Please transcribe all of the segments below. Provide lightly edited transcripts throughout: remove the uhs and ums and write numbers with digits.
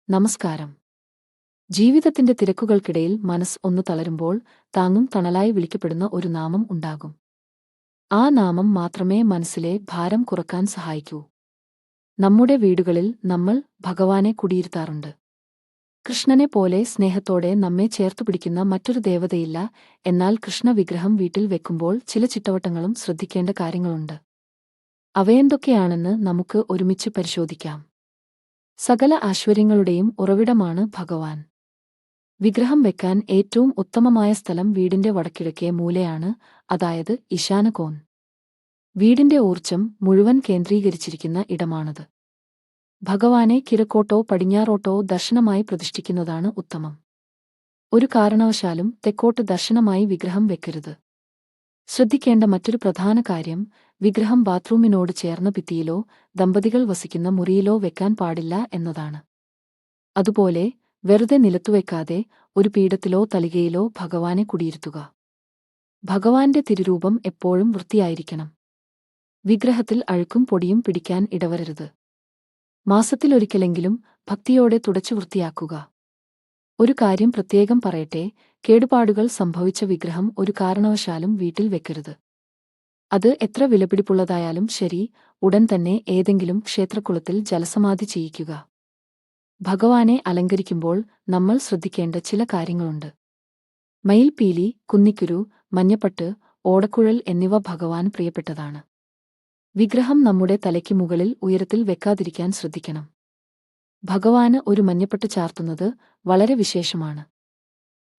നമസ്കാരം. ജീവിതത്തിന്റെ തിരക്കുകൾക്കിടയിൽ മനസ്സ് ഒന്നു തളരുമ്പോൾ താങ്ങും തണലായി വിളിക്കപ്പെടുന്ന ഒരു നാമം ഉണ്ടാകും. ആ നാമം മാത്രമേ മനസ്സിലെ ഭാരം കുറക്കാൻ സഹായിക്കൂ. നമ്മുടെ വീടുകളിൽ നമ്മൾ ഭഗവാനെ കുടിയിരുത്താറുണ്ട്. കൃഷ്ണനെ പോലെ സ്നേഹത്തോടെ നമ്മെ ചേർത്തുപിടിക്കുന്ന മറ്റൊരു ദേവതയില്ല. എന്നാൽ കൃഷ്ണ വിഗ്രഹം വീട്ടിൽ വെക്കുമ്പോൾ ചില ചിട്ടവട്ടങ്ങളും ശ്രദ്ധിക്കേണ്ട കാര്യങ്ങളുണ്ട്. അവയെന്തൊക്കെയാണെന്ന് നമുക്ക് ഒരുമിച്ച് പരിശോധിക്കാം. സകല ഐശ്വര്യങ്ങളുടെയും ഉറവിടമാണ് ഭഗവാൻ. വിഗ്രഹം വെക്കാൻ ഏറ്റവും ഉത്തമമായ സ്ഥലം വീടിന്റെ വടക്കിഴക്കേ മൂലയാണ്, അതായത് ഈശാനകോൺ. വീടിന്റെ ഊർജ്ജം മുഴുവൻ കേന്ദ്രീകരിച്ചിരിക്കുന്ന ഇടമാണത്. ഭഗവാനെ കിഴക്കോട്ടോ പടിഞ്ഞാറോട്ടോ ദർശനമായി പ്രതിഷ്ഠിക്കുന്നതാണ് ഉത്തമം. ഒരു കാരണവശാലും തെക്കോട്ട് ദർശനമായി വിഗ്രഹം വെക്കരുത്. ശ്രദ്ധിക്കേണ്ട മറ്റൊരു പ്രധാന കാര്യം, വിഗ്രഹം ബാത്റൂമിനോട് ചേർന്ന ഭിത്തിയിലോ ദമ്പതികൾ വസിക്കുന്ന മുറിയിലോ വെക്കാൻ പാടില്ല എന്നതാണ്. അതുപോലെ വെറുതെ നിലത്തുവെക്കാതെ ഒരു പീഠത്തിലോ തളികയിലോ ഭഗവാനെ കുടിയിരുത്തുക. ഭഗവാന്റെ തിരുരൂപം എപ്പോഴും വൃത്തിയായിരിക്കണം. വിഗ്രഹത്തിൽ അഴുക്കും പൊടിയും പിടിക്കാൻ ഇടവരരുത്. മാസത്തിലൊരിക്കലെങ്കിലും ഭക്തിയോടെ തുടച്ചു വൃത്തിയാക്കുക. ഒരു കാര്യം പ്രത്യേകം പറയട്ടെ, കേടുപാടുകൾ സംഭവിച്ച വിഗ്രഹം ഒരു കാരണവശാലും വീട്ടിൽ വെക്കരുത്. അത് എത്ര വിലപിടിപ്പുള്ളതായാലും ശരി, ഉടൻ തന്നെ ഏതെങ്കിലും ക്ഷേത്രക്കുളത്തിൽ ജലസമാധി ചെയ്യിക്കുക. ഭഗവാനെ അലങ്കരിക്കുമ്പോൾ നമ്മൾ ശ്രദ്ധിക്കേണ്ട ചില കാര്യങ്ങളുണ്ട്. മയിൽപീലി, കുന്നിക്കുരു, മഞ്ഞപ്പട്ട്, ഓടക്കുഴൽ എന്നിവ ഭഗവാൻ പ്രിയപ്പെട്ടതാണ്. വിഗ്രഹം നമ്മുടെ തലയ്ക്ക് മുകളിൽ ഉയരത്തിൽ വെക്കാതിരിക്കാൻ ശ്രദ്ധിക്കണം. ഭഗവാന് ഒരു മഞ്ഞപ്പട്ട് ചാർത്തുന്നത് വളരെ വിശേഷമാണ്.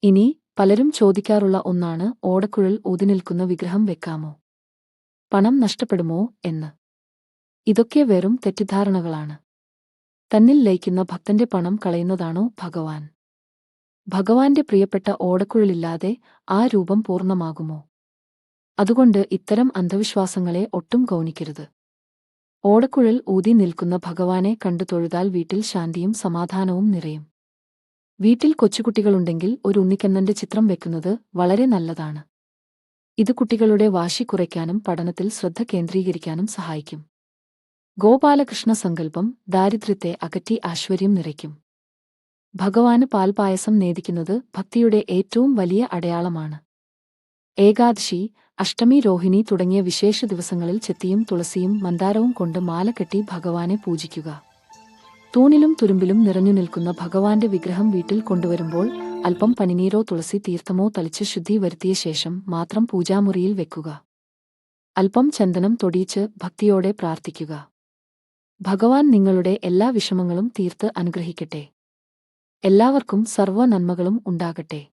ഇനി പലരും ചോദിക്കാറുള്ള ഒന്നാണ്, ഓടക്കുഴൽ ഊതിനിൽക്കുന്ന വിഗ്രഹം വെക്കാമോ? പണം നഷ്ടപ്പെടുമോ എന്ന്. ഇതൊക്കെ വെറും തെറ്റിദ്ധാരണകളാണ്. തന്നിൽ ലയിക്കുന്ന ഭക്തന്റെ പണം കളയുന്നതാണോ ഭഗവാൻ? ഭഗവാന്റെ പ്രിയപ്പെട്ട ഓടക്കുഴലില്ലാതെ ആ രൂപം പൂർണ്ണമാകുമോ? അതുകൊണ്ട് ഇത്തരം അന്ധവിശ്വാസങ്ങളെ ഒട്ടും ഗൗനിക്കരുത്. ഓടക്കുഴൽ ഊതി നിൽക്കുന്ന ഭഗവാനെ കണ്ടു തൊഴുതാൽ വീട്ടിൽ ശാന്തിയും സമാധാനവും നിറയും. വീട്ടിൽ കൊച്ചുകുട്ടികളുണ്ടെങ്കിൽ ഒരു ഉണ്ണിക്കണ്ണന്റെ ചിത്രം വെക്കുന്നത് വളരെ നല്ലതാണ്. ഇത് കുട്ടികളുടെ വാശി കുറയ്ക്കാനും പഠനത്തിൽ ശ്രദ്ധ കേന്ദ്രീകരിക്കാനും സഹായിക്കും. ഗോപാലകൃഷ്ണ സങ്കല്പം ദാരിദ്ര്യത്തെ അകറ്റി ഐശ്വര്യം നിറയ്ക്കും. ഭഗവാന് പാൽപായസം നേദിക്കുന്നത് ഭക്തിയുടെ ഏറ്റവും വലിയ അടയാളമാണ്. ഏകാദശി, അഷ്ടമി, രോഹിണി തുടങ്ങിയ വിശേഷ ദിവസങ്ങളിൽ ചെത്തിയും തുളസിയും മന്ദാരവും കൊണ്ട് മാല കെട്ടി ഭഗവാനെ പൂജിക്കുക. തൂണിലും തുരുമ്പിലും നിറഞ്ഞു നിൽക്കുന്ന ഭഗവാന്റെ വിഗ്രഹം വീട്ടിൽ കൊണ്ടുവരുമ്പോൾ അല്പം പനിനീരോ തുളസി തീർത്ഥമോ തളിച്ച് ശുദ്ധി വരുത്തിയ ശേഷം മാത്രം പൂജാമുറിയിൽ വെക്കുക. അല്പം ചന്ദനം തൊടിയിച്ച് ഭക്തിയോടെ പ്രാർത്ഥിക്കുക. ഭഗവാൻ നിങ്ങളുടെ എല്ലാ വിഷമങ്ങളും തീർത്ത് അനുഗ്രഹിക്കട്ടെ. എല്ലാവർക്കും സർവ്വ നന്മകളും ഉണ്ടാകട്ടെ.